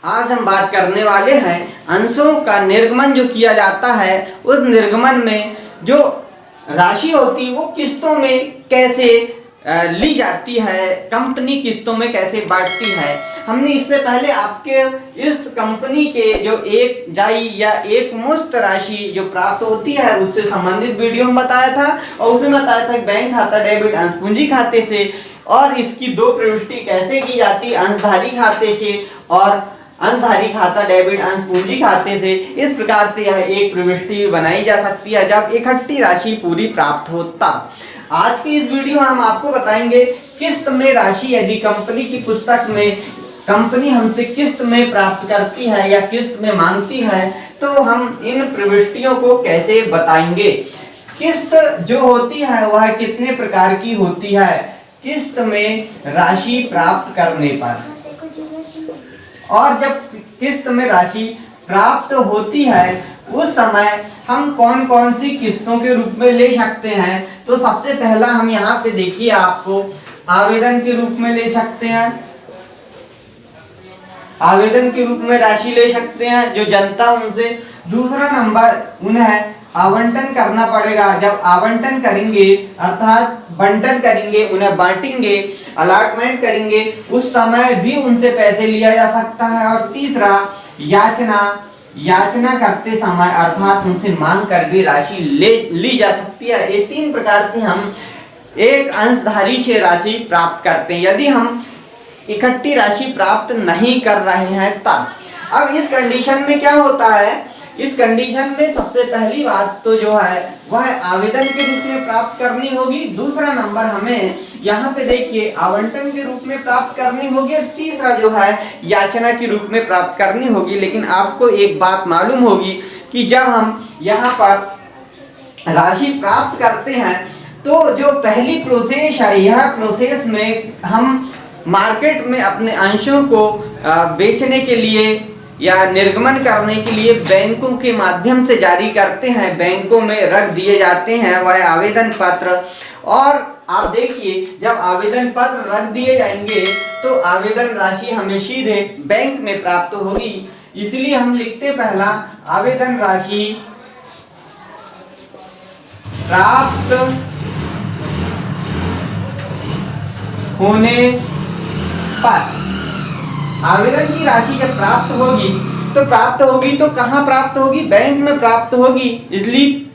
आज हम बात करने वाले हैं अंशों का निर्गमन जो किया जाता है, उस निर्गमन में जो राशि होती है वो किस्तों में कैसे ली जाती है, कंपनी किस्तों में कैसे बांटती है। हमने इससे पहले आपके इस कंपनी के जो एक जाई या एक मुश्त राशि जो प्राप्त होती है उससे संबंधित वीडियो में बताया था, और उसमें बताया था कि बैंक खाता डेबिट अंश पूंजी खाते से, और इसकी दो प्रविष्टि कैसे की जाती है, अंशधारी खाते से और अंशधारी खाता डेबिट अंश पूंजी खाते से। इस प्रकार से यह एक प्रविष्टि बनाई जा सकती है जब इकट्ठी राशि पूरी प्राप्त होता। आज की इस वीडियो में हम आपको बताएंगे किस्त में राशि यदि कंपनी की पुस्तक में कंपनी हमसे किस्त में प्राप्त करती है या किस्त में मांगती है तो हम इन प्रविष्टियों को कैसे बताएंगे। किस्त जो होती है वह कितने प्रकार की होती है। किस्त में राशि प्राप्त करने पर, और जब किस्त में राशि प्राप्त होती है उस समय हम कौन कौन सी किस्तों के रूप में ले सकते हैं। तो सबसे पहला हम यहाँ पे देखिए आपको आवेदन के रूप में ले सकते हैं। आवेदन के रूप में राशि ले सकते हैं जो जनता उनसे। दूसरा नंबर उन्हें आवंटन करना पड़ेगा। जब आवंटन करेंगे अर्थात बंटन करेंगे, उन्हें बांटेंगे, अलॉटमेंट करेंगे, उस समय भी उनसे पैसे लिया जा सकता है। और तीसरा याचना करते समय अर्थात उनसे मांग कर भी राशि ली जा सकती है। ये तीन प्रकार से हम एक अंशधारी से राशि प्राप्त करते हैं यदि हम इकट्ठी राशि प्राप्त नहीं कर रहे हैं तब। अब इस कंडीशन में क्या होता है, इस कंडीशन में सबसे पहली बात तो जो है वह आवेदन के रूप में प्राप्त करनी होगी। दूसरा नंबर हमें यहाँ पे देखिए आवंटन के रूप में प्राप्त करनी होगी। तीसरा जो है याचना के रूप में प्राप्त करनी होगी। लेकिन आपको एक बात मालूम होगी कि जब हम यहाँ पर राशि प्राप्त करते हैं तो जो पहली प्रोसेस है, यह प्रोसेस में हम मार्केट में अपने अंशों को बेचने के लिए या निर्गमन करने के लिए बैंकों के माध्यम से जारी करते हैं, बैंकों में रख दिए जाते हैं वह आवेदन पत्र। और आप देखिए जब आवेदन पत्र रख दिए जाएंगे तो आवेदन राशि हमें सीधे बैंक में प्राप्त होगी। इसलिए हम लिखते पहला आवेदन राशि प्राप्त होने पर। आवेदन की राशि जब प्राप्त होगी तो कहाँ प्राप्त होगी, बैंक में प्राप्त होगी। इसलिए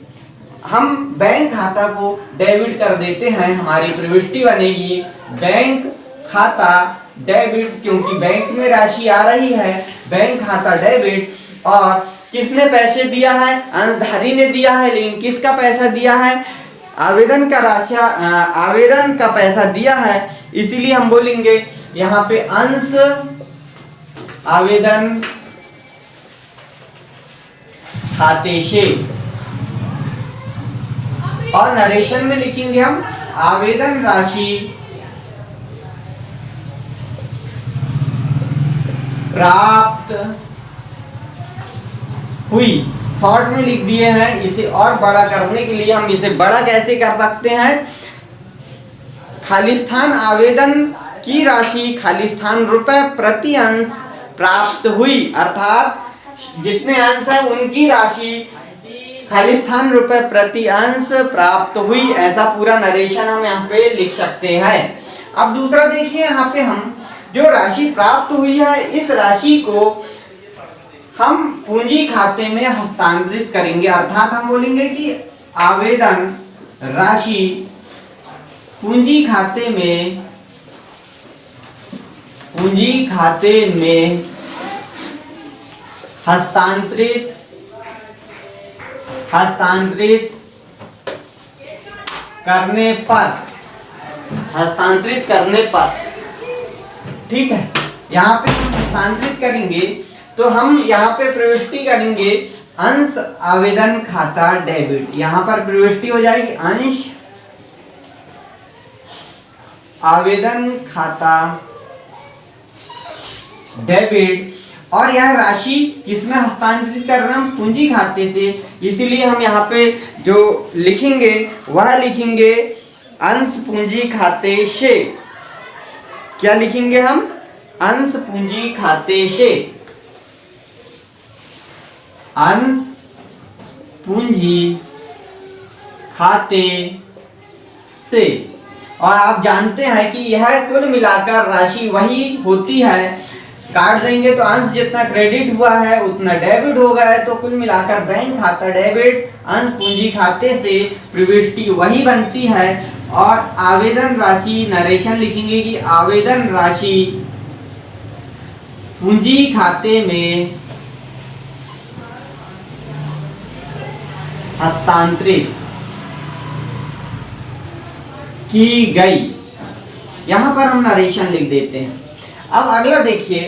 हम बैंक खाता को डेबिट कर देते हैं, हमारी प्रविष्टि बनेगी बैंक खाता डेबिट, क्योंकि बैंक में राशि आ रही है, बैंक खाता डेबिट। और किसने पैसे दिया है, अंशधारी ने दिया है। लेकिन किसका पैसा दिया है, आवेदन का पैसा दिया है। इसीलिए हम बोलेंगे यहाँ पे अंश आवेदन खाते से, और नरेशन में लिखेंगे हम आवेदन राशि प्राप्त हुई। शॉर्ट में लिख दिए हैं। इसे और बड़ा करने के लिए हम इसे बड़ा कैसे कर सकते हैं, खालिस्तान आवेदन की राशि खालिस्तान रुपए प्रति अंश प्राप्त हुई, अर्थात जितने अंश है उनकी राशि खालिस्तान रुपए प्रति अंश प्राप्त हुई। ऐसा पूरा नरेशन हम यहाँ पे लिख सकते हैं। अब दूसरा देखिए यहाँ पे हम जो राशि प्राप्त हुई है इस राशि को हम पूंजी खाते में हस्तांतरित करेंगे। अर्थात हम बोलेंगे कि आवेदन राशि पूंजी खाते में हस्तांतरित करने पर, ठीक है। यहाँ पे हम हस्तांतरित करेंगे तो हम यहाँ पे प्रविष्टि करेंगे अंश आवेदन खाता डेबिट। यहाँ पर प्रविष्टि हो जाएगी अंश आवेदन खाता डेबिट। और यह राशि किसमें हस्तांतरित कर रहे हैं, हम पूंजी खाते से। इसीलिए हम यहाँ पे जो लिखेंगे वह लिखेंगे अंश पूंजी खाते से। क्या लिखेंगे हम, अंश पूंजी खाते से। अंश पूंजी खाते से। और आप जानते हैं कि यह कुल मिलाकर राशि वही होती है, काट देंगे तो अंश जितना क्रेडिट हुआ है उतना डेबिट हो गया है, तो कुल मिलाकर बैंक खाता डेबिट अंश पूंजी खाते से प्रविष्टि वही बनती है। और आवेदन राशि नरेशन लिखेंगे कि आवेदन राशि पूंजी खाते में हस्तांतरित की गई। यहां पर हम नरेशन लिख देते हैं। अब अगला देखिए,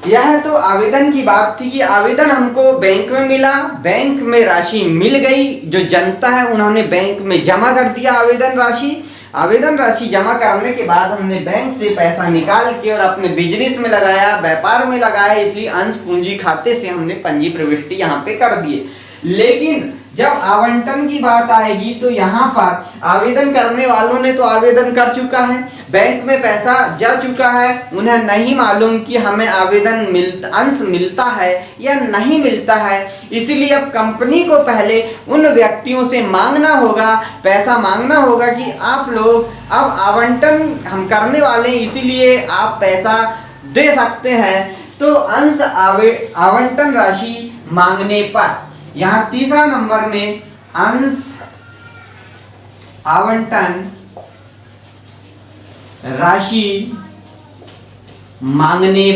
यह तो आवेदन की बात थी कि आवेदन हमको बैंक में मिला, बैंक में राशि मिल गई, जो जनता है उन्होंने बैंक में जमा कर दिया आवेदन राशि जमा करने के बाद हमने बैंक से पैसा निकाल के और अपने बिजनेस में लगाया, व्यापार में लगाया, इसलिए अंश पूंजी खाते से हमने पंजी प्रविष्टि यहाँ पे कर दिए। लेकिन जब आवंटन की बात आएगी तो यहाँ पर आवेदन करने वालों ने तो आवेदन कर चुका है, बैंक में पैसा जा चुका है, उन्हें नहीं मालूम कि हमें अंश मिलता है या नहीं मिलता है। इसलिए अब कंपनी को पहले उन व्यक्तियों से मांगना होगा, पैसा मांगना होगा कि आप लोग अब आवंटन हम करने वाले हैं, इसीलिए आप पैसा दे सकते हैं। तो अंश आवंटन राशि मांगने पर यहाँ तीसरा नंबर में अंश आवंटन राशि मांगने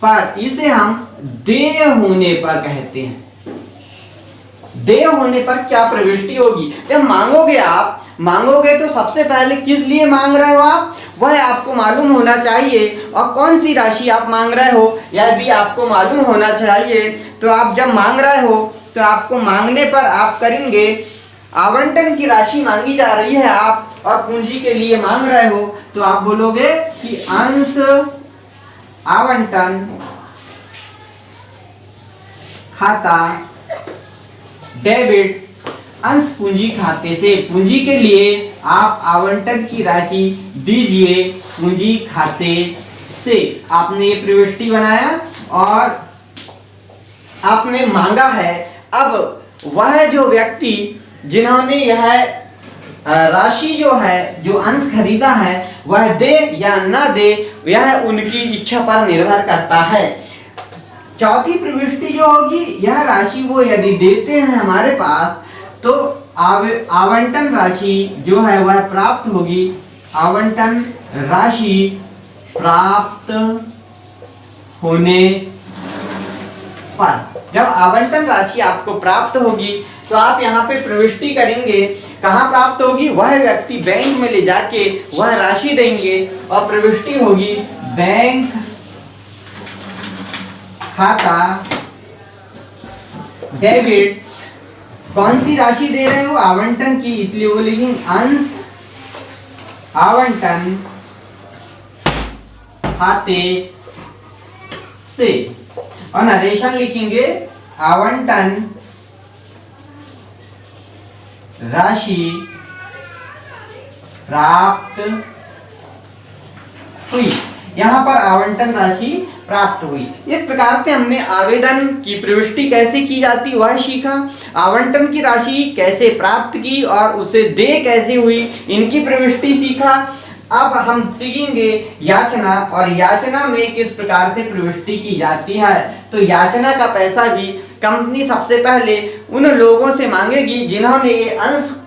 पर इसे हम देय होने पर कहते हैं। देय होने पर क्या प्रविष्टि होगी? जब मांगोगे तो सबसे पहले किस लिए मांग रहे हो आप, वह आपको मालूम होना चाहिए, और कौन सी राशि आप मांग रहे हो यह भी आपको मालूम होना चाहिए। तो आप जब मांग रहे हो तो आपको मांगने पर आप करेंगे, आवंटन की राशि मांगी जा रही है आप और पूंजी के लिए मांग रहे हो, तो आप बोलोगे कि अंश आवंटन खाता डेबिट अंश पूंजी खाते से। पूंजी के लिए आप आवंटन की राशि दीजिए पूंजी खाते से। आपने ये प्रविष्टि बनाया और आपने मांगा है। अब वह जो व्यक्ति जिन्होंने यह राशि जो अंश खरीदा है वह दे या ना दे, यह उनकी इच्छा पर निर्भर करता है। चौथी प्रविष्टि जो होगी, यह राशि वो यदि देते हैं हमारे पास तो आवंटन राशि जो है वह प्राप्त होगी। आवंटन राशि प्राप्त होने पर, जब आवंटन राशि आपको प्राप्त होगी तो आप यहाँ पे प्रविष्टि करेंगे। कहाँ प्राप्त होगी? वह व्यक्ति बैंक में ले जाके वह राशि देंगे और प्रविष्टि होगी बैंक खाता डेबिट। कौन सी राशि दे रहे हो? आवंटन की, इसलिए वो लिखेंगे अंश आवंटन खाते से, और नरेशन लिखेंगे आवंटन राशि प्राप्त हुई। यहाँ पर आवंटन राशि प्राप्त हुई। इस प्रकार से हमने आवेदन की प्रविष्टि कैसे की जाती वह सीखा, आवंटन की राशि कैसे प्राप्त की और उसे दे कैसे हुई, इनकी प्रविष्टि सीखा। अब हम सीखेंगे याचना, और याचना में किस प्रकार से प्रविष्टि की जाती है। तो याचना का पैसा भी कंपनी सबसे पहले उन लोगों से मांगेगी जिन्होंने ये अंश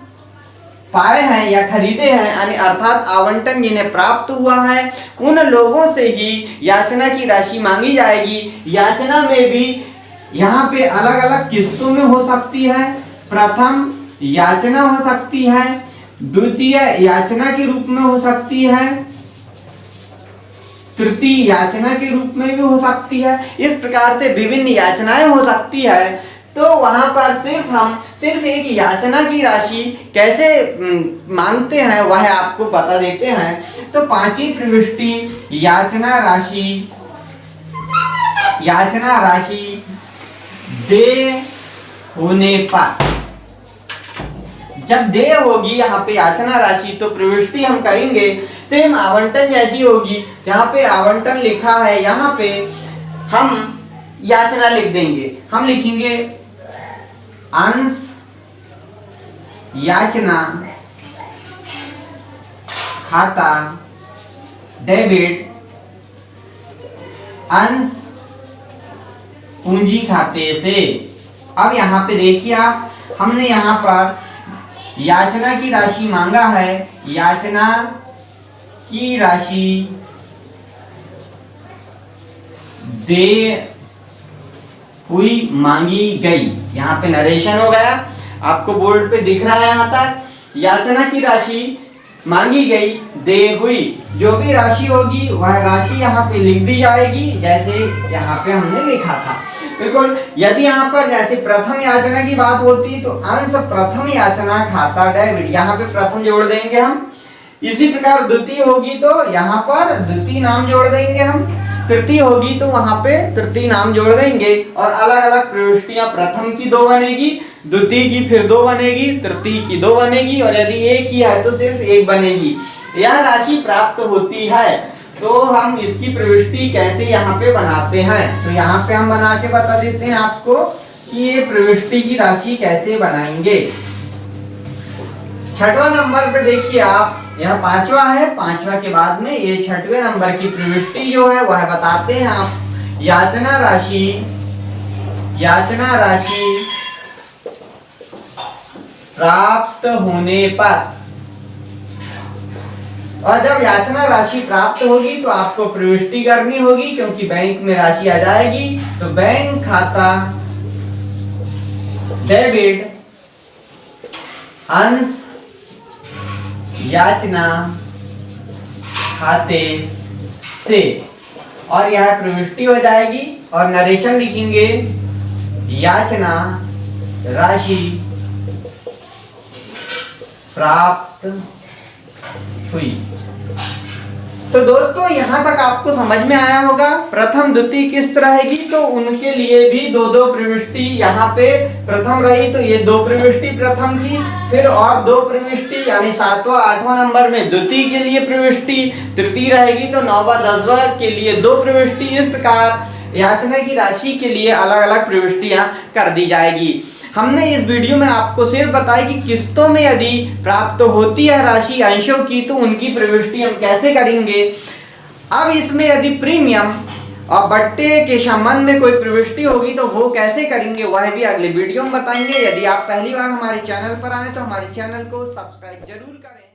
पाए हैं या खरीदे हैं, यानी अर्थात आवंटन जिन्हें प्राप्त हुआ है उन लोगों से ही याचना की राशि मांगी जाएगी। याचना में भी यहाँ पे अलग अलग किस्तों में हो सकती है। प्रथम याचना हो सकती है, द्वितीय याचना के रूप में हो सकती है, तृतीय याचना के रूप में भी हो सकती है। इस प्रकार से विभिन्न याचनाएं हो सकती है। तो वहां पर हम सिर्फ एक याचना की राशि कैसे मांगते हैं वह आपको बता देते हैं। तो पांचवी प्रविष्टि याचना राशि दे होने पर, जब देय होगी यहाँ पे याचना राशि तो प्रविष्टि हम करेंगे सेम आवंटन जैसी होगी। जहाँ पे आवंटन लिखा है यहाँ पे हम याचना लिख देंगे। हम लिखेंगे अंश याचना खाता डेबिट अंश पूंजी खाते से। अब यहाँ पे देखिए आप, हमने यहाँ पर याचना की राशि मांगा है, याचना की राशि दे हुई मांगी गई। यहाँ पे नरेशन हो गया, आपको बोर्ड पे दिख रहा है। यहाँ तक याचना की राशि मांगी गई दे हुई, जो भी राशि होगी वह राशि यहाँ पे लिख दी जाएगी, जैसे यहाँ पे हमने लिखा था। बिल्कुल, यदि यहाँ पर जैसे प्रथम याचना की बात होती तो अंश प्रथम याचना खाता डेबिट, यहाँ पे प्रथम जोड़ देंगे हम। इसी प्रकार द्वितीय होगी तो यहाँ पर द्वितीय नाम जोड़ देंगे हम, तृतीय होगी तो वहां पे तृतीय नाम जोड़ देंगे। और अलग अलग प्रविष्टियां, प्रथम की 2 बनेगी, द्वितीय की फिर 2 बनेगी, तृतीय की 2 बनेगी, और यदि एक ही है तो सिर्फ 1 बनेगी। यह राशि प्राप्त होती है। तो हम इसकी प्रविष्टि कैसे यहाँ पे बनाते हैं, तो यहाँ पे हम बना के बता देते हैं आपको कि ये प्रविष्टि की राशि कैसे बनाएंगे। 6वां नंबर पे देखिए आप, यह 5वां है, 5वां के बाद में ये 6वें नंबर की प्रविष्टि जो है वह बताते हैं आप। याचना राशि प्राप्त होने पर, और जब याचना राशि प्राप्त होगी तो आपको प्रविष्टि करनी होगी, क्योंकि बैंक में राशि आ जाएगी। तो बैंक खाता डेबिट अंश याचना खाते से, और यह प्रविष्टि हो जाएगी। और नरेशन लिखेंगे याचना राशि प्राप्त हुई। तो दोस्तों यहाँ तक आपको समझ में आया होगा प्रथम द्वितीय किस तरह की, तो उनके लिए भी 2-2 प्रविष्टि। यहाँ पे प्रथम रही तो ये 2 प्रविष्टि प्रथम की, फिर और 2 प्रविष्टि, यानी 7वां 8वां नंबर में द्वितीय के लिए प्रविष्टि, तृतीय रहेगी तो 9वां 10वां के लिए 2 प्रविष्टि। इस प्रकार याचना की राशि के लिए अलग अलग प्रविष्टियां कर दी जाएगी। हमने इस वीडियो में आपको सिर्फ बताया कि किस्तों में यदि प्राप्त होती है राशि अंशों की तो उनकी प्रविष्टि हम कैसे करेंगे। अब इसमें यदि प्रीमियम और बट्टे के संबंध में कोई प्रविष्टि होगी तो वो कैसे करेंगे वह भी अगले वीडियो में बताएंगे। यदि आप पहली बार हमारे चैनल पर आए तो हमारे चैनल को सब्सक्राइब जरूर करें।